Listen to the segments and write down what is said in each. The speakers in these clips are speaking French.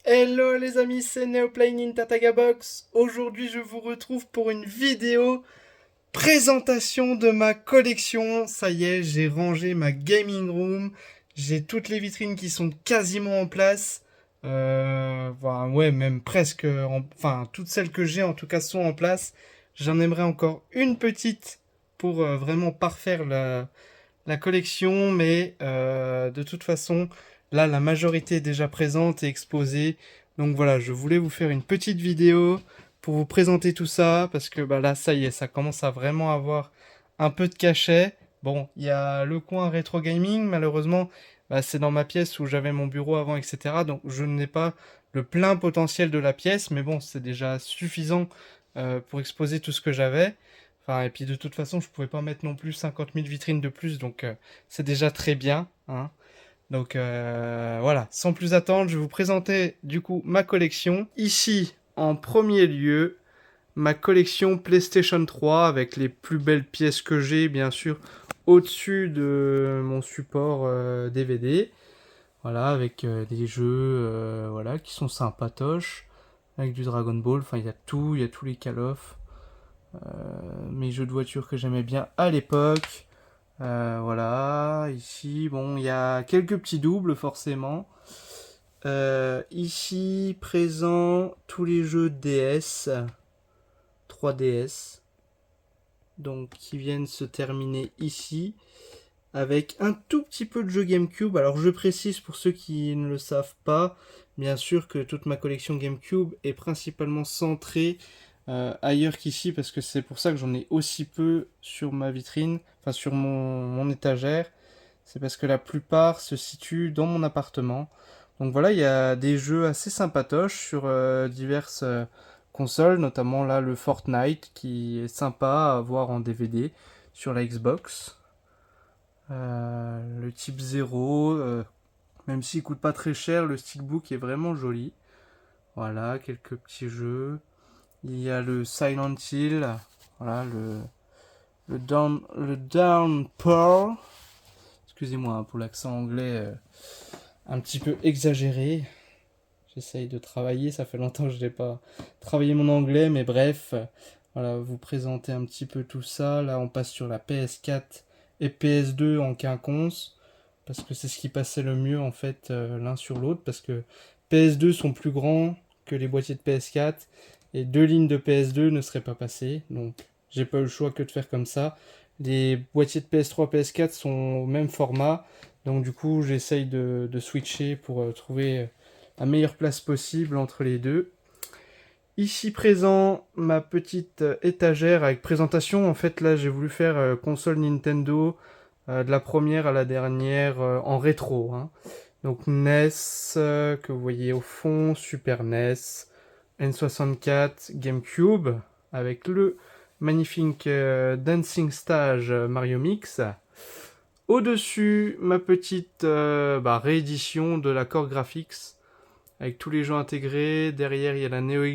Hello les amis, c'est Neoplaying in Tatagabox. Aujourd'hui, je vous retrouve pour une vidéo présentation de ma collection. Ça y est, j'ai rangé ma gaming room. J'ai toutes les vitrines qui sont quasiment en place. Voilà, ouais, même presque. Enfin, toutes celles que j'ai en tout cas sont en place. J'en aimerais encore une petite pour vraiment parfaire la collection, mais de toute façon, là, la majorité est déjà présente et exposée. Donc voilà, je voulais vous faire une petite vidéo pour vous présenter tout ça, parce que bah, là, ça y est, ça commence à vraiment avoir un peu de cachet. Bon, il y a le coin rétro gaming, malheureusement, bah, c'est dans ma pièce où j'avais mon bureau avant, etc. Donc je n'ai pas le plein potentiel de la pièce, mais bon, c'est déjà suffisant pour exposer tout ce que j'avais. Enfin, et puis de toute façon, je pouvais pas mettre non plus 50 000 vitrines de plus, donc c'est déjà très bien, hein. Donc voilà, sans plus attendre, je vais vous présenter du coup ma collection. Ici, en premier lieu, ma collection PlayStation 3 avec les plus belles pièces que j'ai, bien sûr, au-dessus de mon support DVD. Voilà, avec des jeux voilà, qui sont sympatoches, avec du Dragon Ball, enfin il y a tout, il y a tous les Call of. Mes jeux de voiture que j'aimais bien à l'époque. Voilà, ici, bon, il y a quelques petits doubles forcément. Ici, présent tous les jeux DS, 3DS, donc qui viennent se terminer ici, avec un tout petit peu de jeux GameCube. Alors je précise pour ceux qui ne le savent pas, bien sûr que toute ma collection GameCube est principalement centrée ailleurs qu'ici, parce que c'est pour ça que j'en ai aussi peu sur ma vitrine, enfin sur mon étagère. C'est parce que la plupart se situent dans mon appartement. Donc voilà, il y a des jeux assez sympatoches sur diverses consoles, notamment là le Fortnite qui est sympa à voir en DVD sur la Xbox. Le type 0, même s'il coûte pas très cher, le steelbook est vraiment joli. Voilà, quelques petits jeux. Il y a le Silent Hill, voilà, le Downpour. Excusez-moi hein, pour l'accent anglais un petit peu exagéré. J'essaye de travailler, ça fait longtemps que je n'ai pas travaillé mon anglais, mais bref, voilà, vous présenter un petit peu tout ça. Là, on passe sur la PS4 et PS2 en quinconce, parce que c'est ce qui passait le mieux en fait l'un sur l'autre, parce que PS2 sont plus grands que les boîtiers de PS4, et deux lignes de PS2 ne seraient pas passées, donc j'ai pas eu le choix que de faire comme ça. Les boîtiers de PS3, PS4 sont au même format, donc du coup j'essaye de switcher pour trouver la meilleure place possible entre les deux. Ici présent, ma petite étagère avec présentation. En fait, là, j'ai voulu faire console Nintendo de la première à la dernière en rétro, hein. Donc NES que vous voyez au fond, Super NES, N64, GameCube avec le magnifique Dancing Stage Mario Mix. Au-dessus, ma petite réédition de la Core Graphics avec tous les jeux intégrés. Derrière, il y a la Neo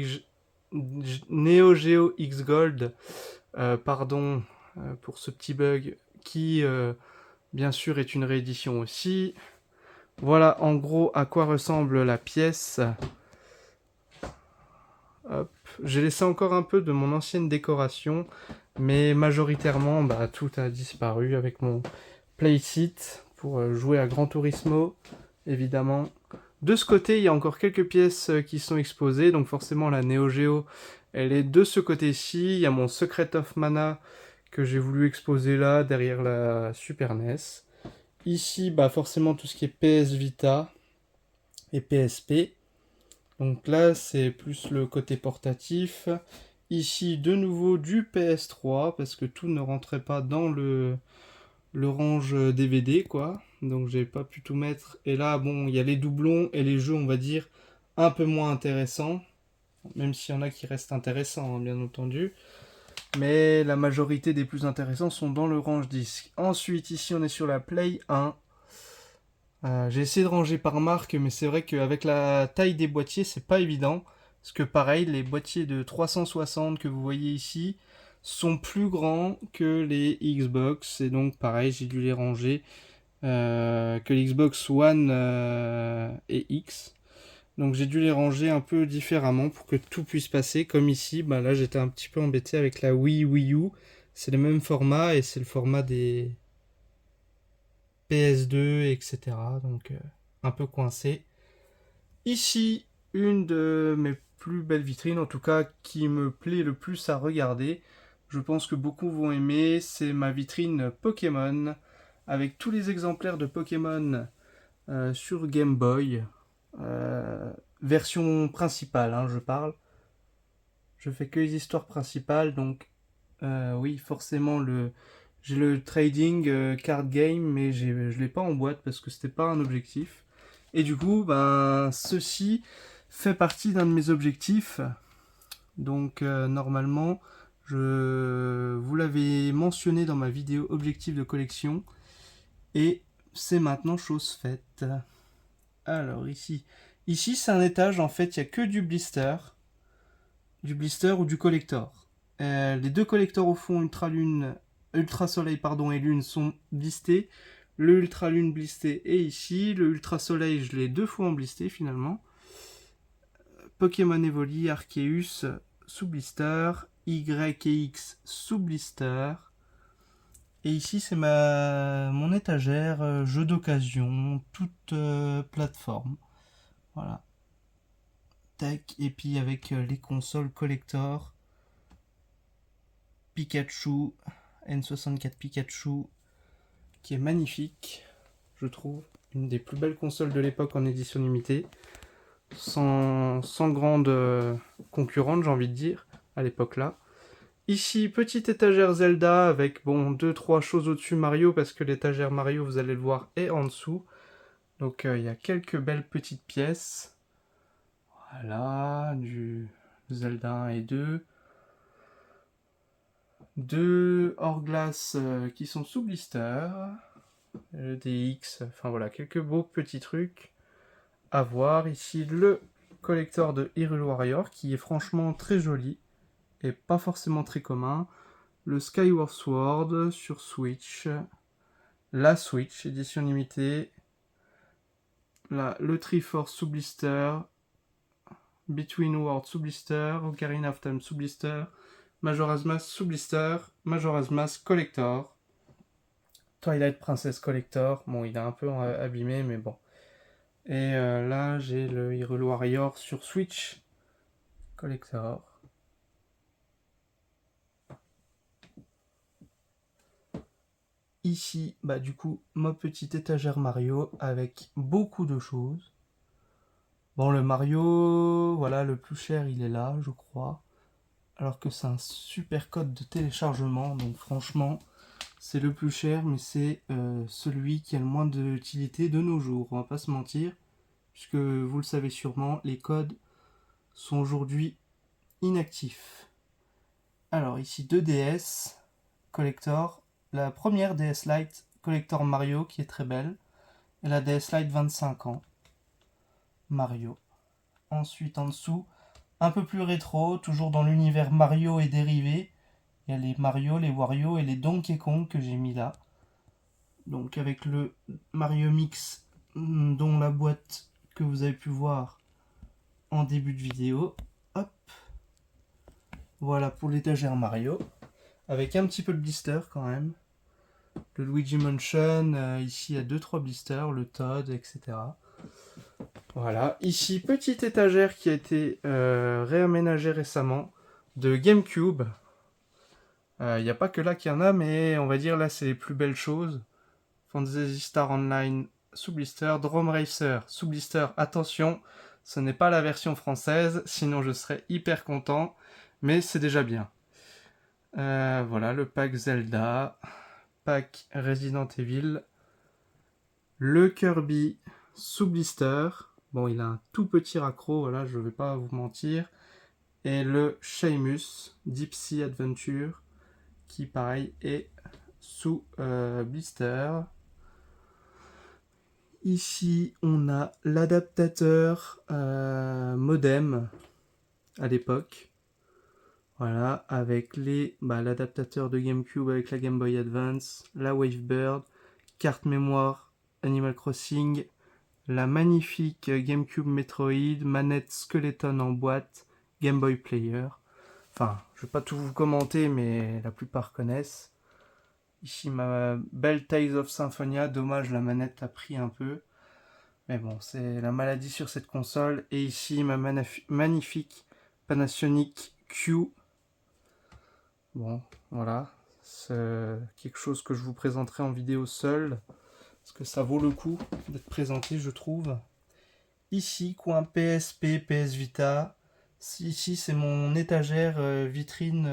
Geo X Gold. Pardon pour ce petit bug qui, bien sûr, est une réédition aussi. Voilà en gros à quoi ressemble la pièce. Hop. J'ai laissé encore un peu de mon ancienne décoration, mais majoritairement, tout a disparu avec mon playseat pour jouer à Gran Turismo, évidemment. De ce côté, il y a encore quelques pièces qui sont exposées, donc forcément la Neo Geo, elle est de ce côté-ci. Il y a mon Secret of Mana que j'ai voulu exposer là, derrière la Super NES. Ici, forcément tout ce qui est PS Vita et PSP. Donc là, c'est plus le côté portatif. Ici, de nouveau du PS3, parce que tout ne rentrait pas dans le range DVD, quoi. Donc j'ai pas pu tout mettre. Et là, bon, il y a les doublons et les jeux, on va dire, un peu moins intéressants. Même s'il y en a qui restent intéressants, hein, bien entendu. Mais la majorité des plus intéressants sont dans le range disque. Ensuite, ici, on est sur la Play 1. J'ai essayé de ranger par marque, mais c'est vrai qu'avec la taille des boîtiers, c'est pas évident. Parce que pareil, les boîtiers de 360 que vous voyez ici sont plus grands que les Xbox. Et donc pareil, j'ai dû les ranger que l'Xbox One et X. Donc j'ai dû les ranger un peu différemment pour que tout puisse passer. Comme ici, bah là j'étais un petit peu embêté avec la Wii U. C'est le même format et c'est le format des PS2, etc. Donc un peu coincé. Ici, une de mes plus belles vitrines, en tout cas qui me plaît le plus à regarder. Je pense que beaucoup vont aimer. C'est ma vitrine Pokémon avec tous les exemplaires de Pokémon sur Game Boy. Euh, Version principale, hein, je parle. Je fais que les histoires principales, donc oui, forcément j'ai le trading card game, mais je l'ai pas en boîte parce que c'était pas un objectif. Et du coup, ben ceci fait partie d'un de mes objectifs. Donc normalement, je vous l'avais mentionné dans ma vidéo objectif de collection, et c'est maintenant chose faite. Alors ici c'est un étage en fait, il y a que du blister ou du collector. Les deux collectors au fond, Ultra Soleil pardon, et Lune sont blistés. Le Ultra Lune blisté est ici. Le Ultra Soleil, je l'ai deux fois en blisté finalement. Pokémon Evoli, Arceus sous blister. Y et X sous blister. Et ici, c'est mon étagère, jeu d'occasion, toute plateforme. Voilà. Tac. Et puis avec les consoles collector. Pikachu, N64 Pikachu, qui est magnifique, je trouve. Une des plus belles consoles de l'époque en édition limitée. Sans grande concurrente, j'ai envie de dire, à l'époque là. Ici, petite étagère Zelda avec, bon, 2-3 choses au-dessus Mario, parce que l'étagère Mario, vous allez le voir, est en dessous. Donc il y a quelques belles petites pièces. Voilà, du Zelda 1 et 2. Deux hors-glace qui sont sous blister. Le DX, enfin voilà, quelques beaux petits trucs à voir. Ici, le collector de Hyrule Warrior, qui est franchement très joli et pas forcément très commun. Le Skyward Sword sur Switch. La Switch, édition limitée. Là, le Triforce sous blister. Between Worlds sous blister. Ocarina of Time sous blister. Majora's Mask sous blister. Majora's Mask Collector. Twilight Princess Collector. Bon, il est un peu abîmé, mais bon. Et là, j'ai le Hyrule Warrior sur Switch Collector. Ici, bah du coup, ma petite étagère Mario avec beaucoup de choses. Bon, le Mario, voilà, le plus cher, il est là, je crois. Alors que c'est un super code de téléchargement, donc franchement, c'est le plus cher, mais c'est celui qui a le moins d'utilité de nos jours, on va pas se mentir. Puisque vous le savez sûrement, les codes sont aujourd'hui inactifs. Alors ici 2 DS Collector, la première DS Lite Collector Mario qui est très belle, et la DS Lite 25 ans Mario. Ensuite en dessous, un peu plus rétro, toujours dans l'univers Mario et dérivés, il y a les Mario, les Wario et les Donkey Kong que j'ai mis là. Donc avec le Mario Mix, dont la boîte que vous avez pu voir en début de vidéo. Hop. Voilà pour l'étagère Mario. Avec un petit peu de blister quand même. Le Luigi Mansion, ici il y a 2-3 blisters, le Toad, etc. Voilà, ici petite étagère qui a été réaménagée récemment de GameCube. Il n'y a pas que là qu'il y en a, mais on va dire là c'est les plus belles choses. Fantasy Star Online sous blister, Drum Racer sous blister, attention, ce n'est pas la version française, sinon je serais hyper content, mais c'est déjà bien. Voilà, le pack Zelda, pack Resident Evil, le Kirby sous blister, bon il a un tout petit raccro, voilà, je vais pas vous mentir, et le Sheamus Deep Sea Adventure, qui pareil est sous blister. Ici, on a l'adaptateur modem à l'époque. Voilà, avec l'adaptateur de GameCube avec la Game Boy Advance, la Wavebird, carte mémoire Animal Crossing, la magnifique GameCube Metroid, manette Skeleton en boîte, Game Boy Player. Enfin, je vais pas tout vous commenter, mais la plupart connaissent. Ici ma belle Tales of Symphonia, dommage la manette a pris un peu. Mais bon, c'est la maladie sur cette console. Et ici ma magnifique Panasonic Q. Bon, voilà. C'est quelque chose que je vous présenterai en vidéo seul. Parce que ça vaut le coup d'être présenté, je trouve. Ici, coin PSP, PS Vita. Ici, c'est mon étagère vitrine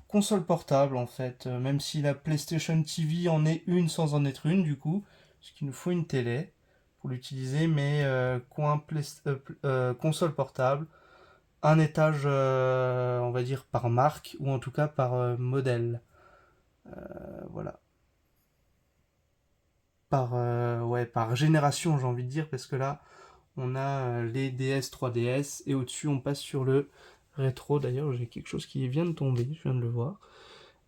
console portable, en fait. Même si la PlayStation TV en est une sans en être une, du coup. Parce qu'il nous faut une télé pour l'utiliser. Mais console portable. Un étage, on va dire, par marque. Ou en tout cas par modèle. Voilà. Par génération, j'ai envie de dire, parce que là, on a les DS, 3DS, et au-dessus, on passe sur le rétro. D'ailleurs, j'ai quelque chose qui vient de tomber, je viens de le voir.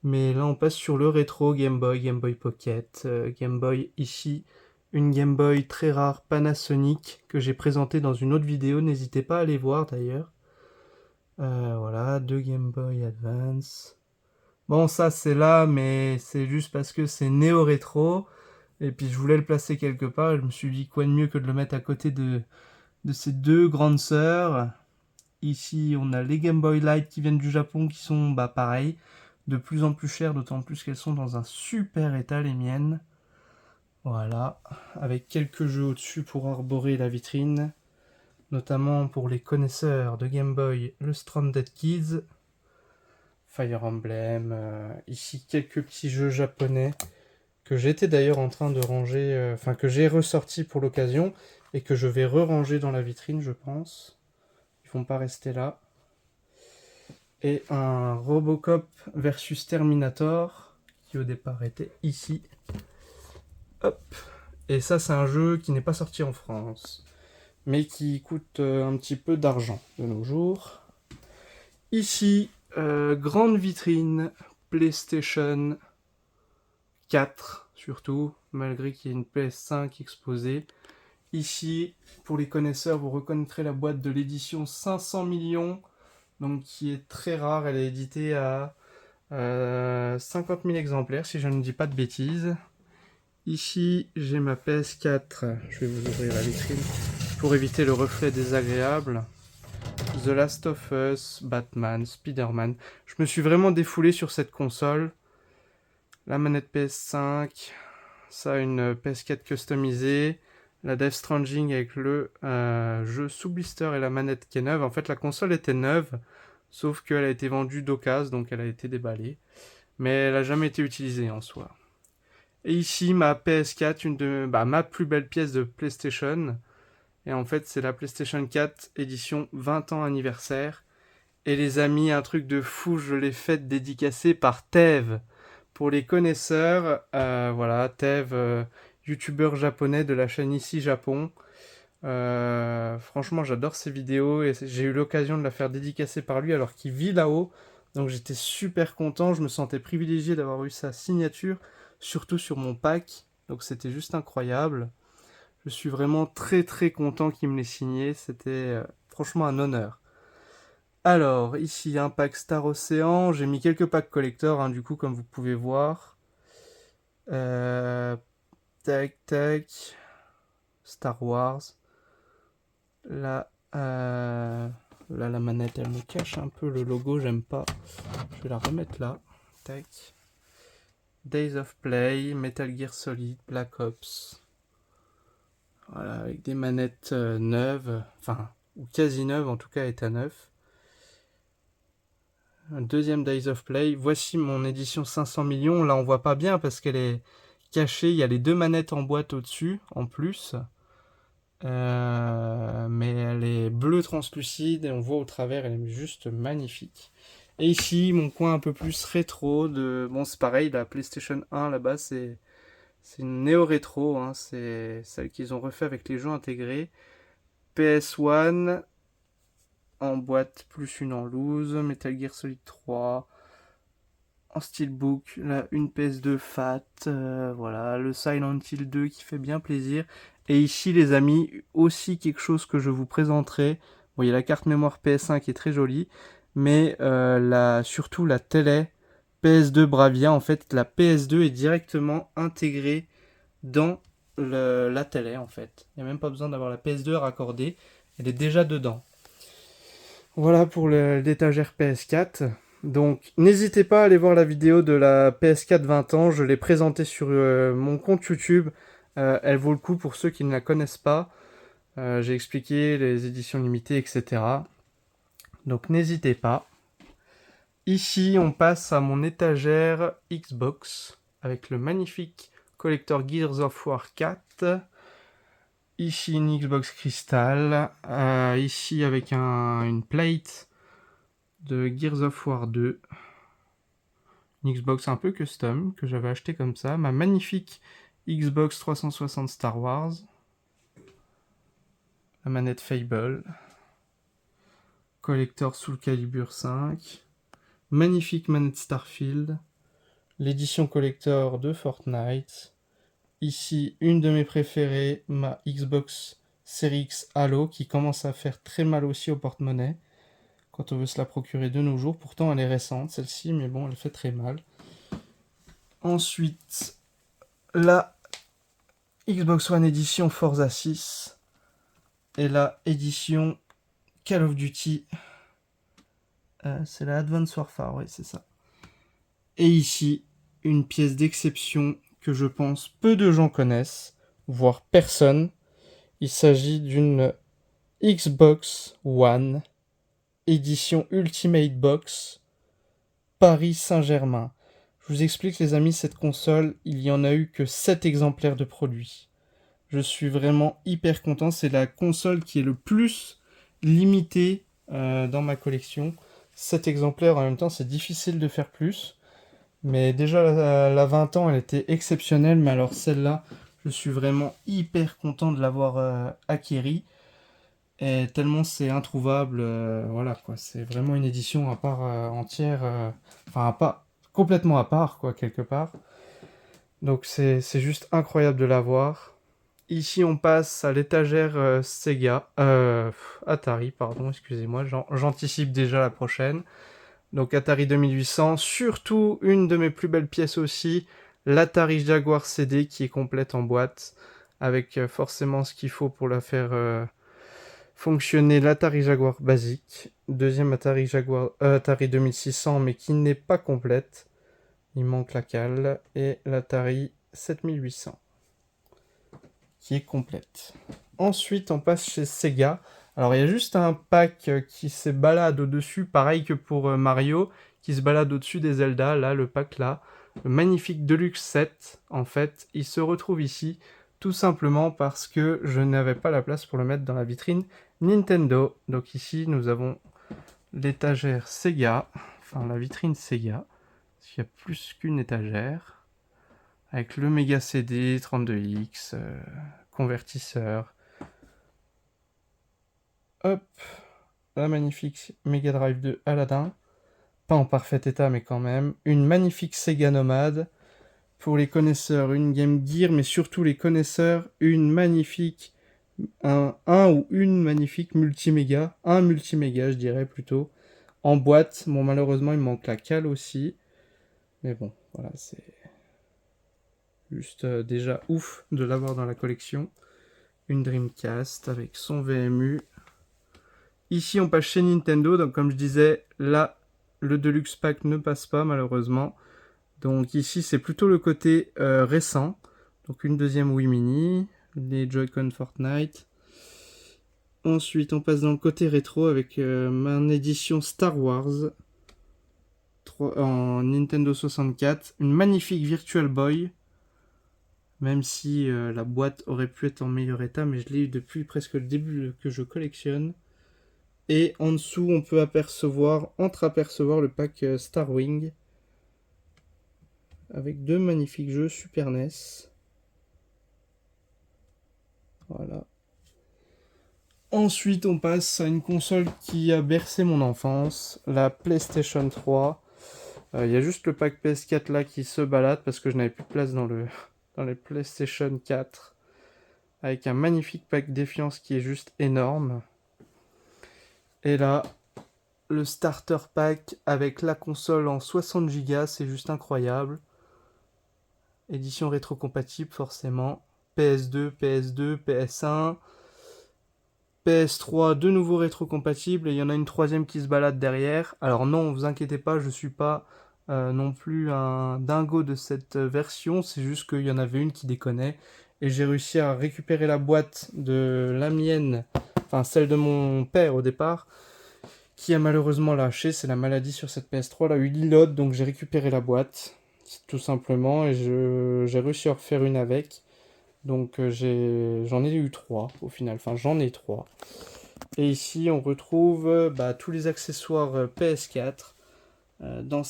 Mais là, on passe sur le rétro Game Boy Pocket, Game Boy ici, une Game Boy très rare Panasonic que j'ai présentée dans une autre vidéo. N'hésitez pas à aller voir d'ailleurs. Voilà, deux Game Boy Advance. Bon, ça c'est là, mais c'est juste parce que c'est néo-rétro. Et puis je voulais le placer quelque part, et je me suis dit quoi de mieux que de le mettre à côté de ces deux grandes sœurs. Ici, on a les Game Boy Light qui viennent du Japon, qui sont, bah pareil, de plus en plus chères, d'autant plus qu'elles sont dans un super état, les miennes. Voilà, avec quelques jeux au-dessus pour arborer la vitrine, notamment pour les connaisseurs de Game Boy, le Stranded Kids, Fire Emblem, ici quelques petits jeux japonais, que j'étais d'ailleurs en train de ranger, que j'ai ressorti pour l'occasion, et que je vais re-ranger dans la vitrine, je pense. Ils vont pas rester là. Et un Robocop versus Terminator, qui au départ était ici. Hop. Et ça, c'est un jeu qui n'est pas sorti en France, mais qui coûte un petit peu d'argent de nos jours. Ici, grande vitrine, PlayStation 4 surtout, malgré qu'il y ait une PS5 exposée. Ici, pour les connaisseurs, vous reconnaîtrez la boîte de l'édition 500 millions, donc qui est très rare. Elle est éditée à 50 000 exemplaires, si je ne dis pas de bêtises. Ici, j'ai ma PS4. Je vais vous ouvrir la vitrine pour éviter le reflet désagréable. The Last of Us, Batman, Spider-Man. Je me suis vraiment défoulé sur cette console. La manette PS5, ça a une PS4 customisée. La Death Stranding avec le jeu sous blister et la manette qui est neuve. En fait, la console était neuve, sauf qu'elle a été vendue d'occasion, donc elle a été déballée. Mais elle n'a jamais été utilisée en soi. Et ici, ma PS4, ma plus belle pièce de PlayStation. Et en fait, c'est la PlayStation 4 édition 20 ans anniversaire. Et les amis, un truc de fou, je l'ai faite dédicacée par Tev. Pour les connaisseurs, voilà, Tev, youtubeur japonais de la chaîne Ici Japon. Franchement, j'adore ses vidéos et j'ai eu l'occasion de la faire dédicacer par lui alors qu'il vit là-haut. Donc j'étais super content, je me sentais privilégié d'avoir eu sa signature, surtout sur mon pack. Donc c'était juste incroyable. Je suis vraiment très très content qu'il me l'ait signé, c'était franchement un honneur. Alors, ici un pack Star Ocean, j'ai mis quelques packs collector, hein, du coup, comme vous pouvez voir. Tac, tac. Star Wars. Là, là, la manette, elle me cache un peu le logo, j'aime pas. Je vais la remettre là. Tac. Days of Play, Metal Gear Solid, Black Ops. Voilà, avec des manettes neuves, enfin, ou quasi neuves, en tout cas, état neuf. Un deuxième Days of Play. Voici mon édition 500 millions. Là, on voit pas bien parce qu'elle est cachée. Il y a les deux manettes en boîte au-dessus, en plus. Mais elle est bleue translucide et on voit au travers, elle est juste magnifique. Et ici, mon coin un peu plus rétro de... Bon, c'est pareil, la PlayStation 1 là-bas, c'est une néo-rétro, hein, c'est celle qu'ils ont refait avec les jeux intégrés. PS1 en boîte plus une en loose, Metal Gear Solid 3 en steelbook, là une PS2 fat, voilà, le Silent Hill 2 qui fait bien plaisir. Et ici les amis, aussi quelque chose que je vous présenterai. Bon, il y a la carte mémoire PS1 qui est très jolie, mais surtout la télé PS2 Bravia, en fait la PS2 est directement intégrée dans la télé en fait. Il n'y a même pas besoin d'avoir la PS2 raccordée, elle est déjà dedans. Voilà pour l'étagère PS4. Donc n'hésitez pas à aller voir la vidéo de la PS4 20 ans, je l'ai présentée sur mon compte YouTube. Elle vaut le coup pour ceux qui ne la connaissent pas. J'ai expliqué les éditions limitées, etc. Donc n'hésitez pas. Ici, on passe à mon étagère Xbox avec le magnifique collector Gears of War 4. Ici, une Xbox Crystal. Ici, avec une plate de Gears of War 2. Une Xbox un peu custom que j'avais acheté comme ça. Ma magnifique Xbox 360 Star Wars. La manette Fable. Collector Soul Calibur 5. Magnifique manette Starfield. L'édition collector de Fortnite. Ici, une de mes préférées, ma Xbox Series X Halo, qui commence à faire très mal aussi au porte-monnaie quand on veut se la procurer de nos jours. Pourtant, elle est récente, celle-ci, mais bon, elle fait très mal. Ensuite, la Xbox One Edition Forza 6 et la édition Call of Duty. C'est la Advanced Warfare, oui, c'est ça. Et ici, une pièce d'exception que je pense peu de gens connaissent, voire personne. Il s'agit d'une Xbox One édition Ultimate Box Paris Saint-Germain. Je vous explique les amis, cette console, il y en a eu que 7 exemplaires de produits. Je suis vraiment hyper content, c'est la console qui est le plus limitée dans ma collection. 7 exemplaires en même temps, c'est difficile de faire plus. Mais déjà la 20 ans, elle était exceptionnelle, mais alors celle-là, je suis vraiment hyper content de l'avoir acquérie. Et tellement c'est introuvable, voilà quoi, c'est vraiment une édition à part entière, enfin complètement à part quoi, quelque part. Donc c'est juste incroyable de l'avoir. Ici on passe à l'étagère Sega, Atari, pardon, excusez-moi, j'anticipe déjà la prochaine. Donc Atari 2800, surtout une de mes plus belles pièces aussi, l'Atari Jaguar CD qui est complète en boîte, avec forcément ce qu'il faut pour la faire fonctionner, l'Atari Jaguar basique, deuxième Atari Jaguar Atari 2600 mais qui n'est pas complète, il manque la cale, et l'Atari 7800 qui est complète. Ensuite on passe chez Sega. Alors il y a juste un pack qui se balade au-dessus, pareil que pour Mario, qui se balade au-dessus des Zelda, là le pack là, le magnifique Deluxe Set, en fait, il se retrouve ici, tout simplement parce que je n'avais pas la place pour le mettre dans la vitrine Nintendo. Donc ici nous avons l'étagère Sega, enfin la vitrine Sega, parce qu'il y a plus qu'une étagère, avec le Mega CD 32X, convertisseur. Hop, la magnifique Mega Drive de Aladdin, pas en parfait état mais quand même, une magnifique Sega Nomad, pour les connaisseurs une Game Gear, mais surtout les connaisseurs une magnifique, un ou une magnifique multiméga, un multiméga je dirais plutôt, en boîte. Bon malheureusement il me manque la cale aussi, mais bon voilà, c'est juste déjà ouf de l'avoir dans la collection. Une Dreamcast avec son VMU. Ici on passe chez Nintendo, donc comme je disais, là le Deluxe Pack ne passe pas malheureusement. Donc ici c'est plutôt le côté récent. Donc une deuxième Wii Mini, les Joy-Con Fortnite. Ensuite on passe dans le côté rétro avec mon édition Star Wars en Nintendo 64. Une magnifique Virtual Boy. Même si la boîte aurait pu être en meilleur état, mais je l'ai eu depuis presque le début que je collectionne. Et en dessous, on peut entreapercevoir le pack Star Wing, avec deux magnifiques jeux Super NES. Voilà. Ensuite, on passe à une console qui a bercé mon enfance, la PlayStation 3. Il y a juste le pack PS4 là qui se balade parce que je n'avais plus de place dans les PlayStation 4. Avec un magnifique pack Défiance qui est juste énorme. Et là, le starter pack avec la console en 60 Go, c'est juste incroyable. Édition rétro-compatible forcément. PS2, PS2, PS1, PS3, de nouveau rétro-compatible. Et il y en a une troisième qui se balade derrière. Alors non, vous inquiétez pas, je suis pas non plus un dingo de cette version. C'est juste qu'il y en avait une qui déconnait. Et j'ai réussi à récupérer la boîte de la mienne, enfin celle de mon père au départ, qui a malheureusement lâché. C'est la maladie sur cette PS3, là, il load, donc j'ai récupéré la boîte, tout simplement, et j'ai réussi à en refaire une avec. Donc j'en ai eu 3 au final, enfin j'en ai 3. Et ici on retrouve tous les accessoires PS4 dans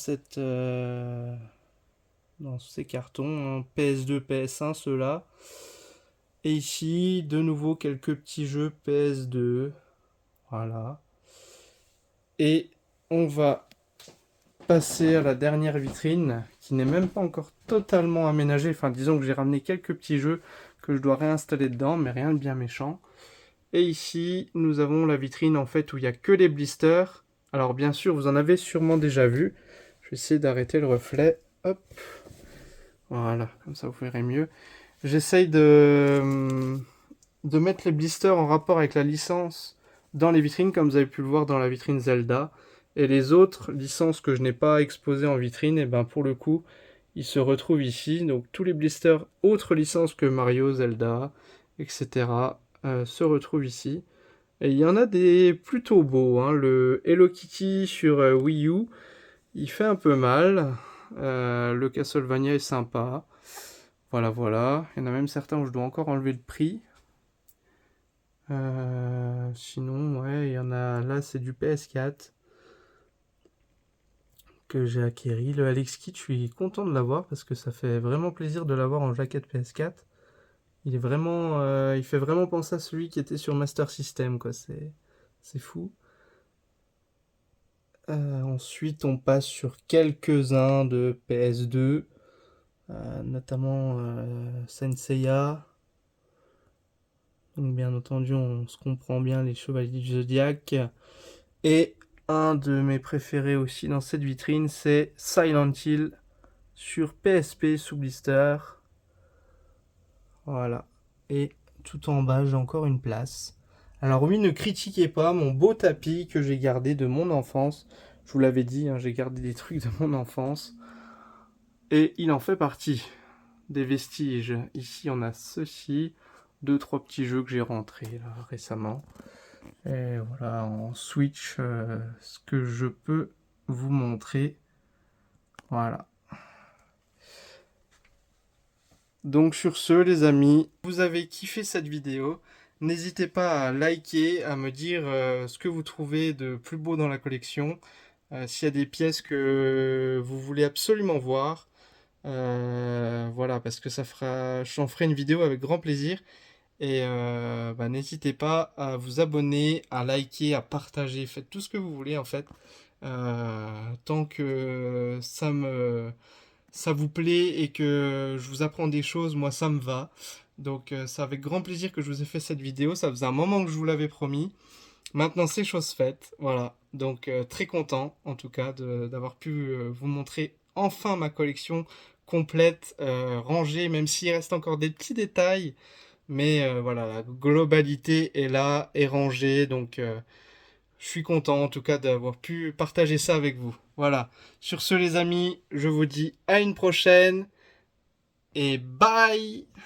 dans ces cartons, hein, PS2, PS1, ceux-là. Et ici, de nouveau, quelques petits jeux PS2. Voilà. Et on va passer à la dernière vitrine, qui n'est même pas encore totalement aménagée. Enfin, disons que j'ai ramené quelques petits jeux que je dois réinstaller dedans, mais rien de bien méchant. Et ici, nous avons la vitrine, en fait, où il n'y a que les blisters. Alors, bien sûr, vous en avez sûrement déjà vu. Je vais essayer d'arrêter le reflet. Hop. Voilà, comme ça vous verrez mieux. J'essaye de mettre les blisters en rapport avec la licence dans les vitrines, comme vous avez pu le voir dans la vitrine Zelda. Et les autres licences que je n'ai pas exposées en vitrine, et ben pour le coup, ils se retrouvent ici. Donc tous les blisters autres licences que Mario, Zelda, etc. Se retrouvent ici. Et il y en a des plutôt beaux, hein. Le Hello Kitty sur Wii U, il fait un peu mal. Le Castlevania est sympa. Voilà, voilà. Il y en a même certains où je dois encore enlever le prix. Sinon, ouais, il y en a. Là, c'est du PS4 que j'ai acquéri. Le Alex Kidd, je suis content de l'avoir parce que ça fait vraiment plaisir de l'avoir en jaquette PS4. Il est vraiment, il fait vraiment penser à celui qui était sur Master System, quoi. C'est fou. Ensuite, on passe sur quelques-uns de PS2, notamment Senseiya. Donc, bien entendu, on se comprend bien les Chevaliers du Zodiac. Et un de mes préférés aussi dans cette vitrine, c'est Silent Hill sur PSP sous blister. Voilà. Et tout en bas, j'ai encore une place. Alors oui, ne critiquez pas mon beau tapis que j'ai gardé de mon enfance. Je vous l'avais dit, hein, j'ai gardé des trucs de mon enfance. Et il en fait partie des vestiges. Ici, on a ceci. 2-3 petits jeux que j'ai rentrés là, récemment. Et voilà, en Switch, ce que je peux vous montrer. Voilà. Donc sur ce, les amis, vous avez kiffé cette vidéo. N'hésitez pas à liker, à me dire ce que vous trouvez de plus beau dans la collection. S'il y a des pièces que vous voulez absolument voir. Voilà, parce que j'en ferai une vidéo avec grand plaisir. Et n'hésitez pas à vous abonner, à liker, à partager. Faites tout ce que vous voulez en fait. Tant que ça vous plaît et que je vous apprends des choses, moi ça me va. Donc c'est avec grand plaisir que je vous ai fait cette vidéo. Ça faisait un moment que je vous l'avais promis. Maintenant c'est chose faite. Voilà. Donc très content en tout cas d'avoir pu vous montrer enfin ma collection complète, rangée, même s'il reste encore des petits détails. Mais voilà, la globalité est là, est rangée. Donc je suis content en tout cas d'avoir pu partager ça avec vous. Voilà. Sur ce les amis, je vous dis à une prochaine et bye.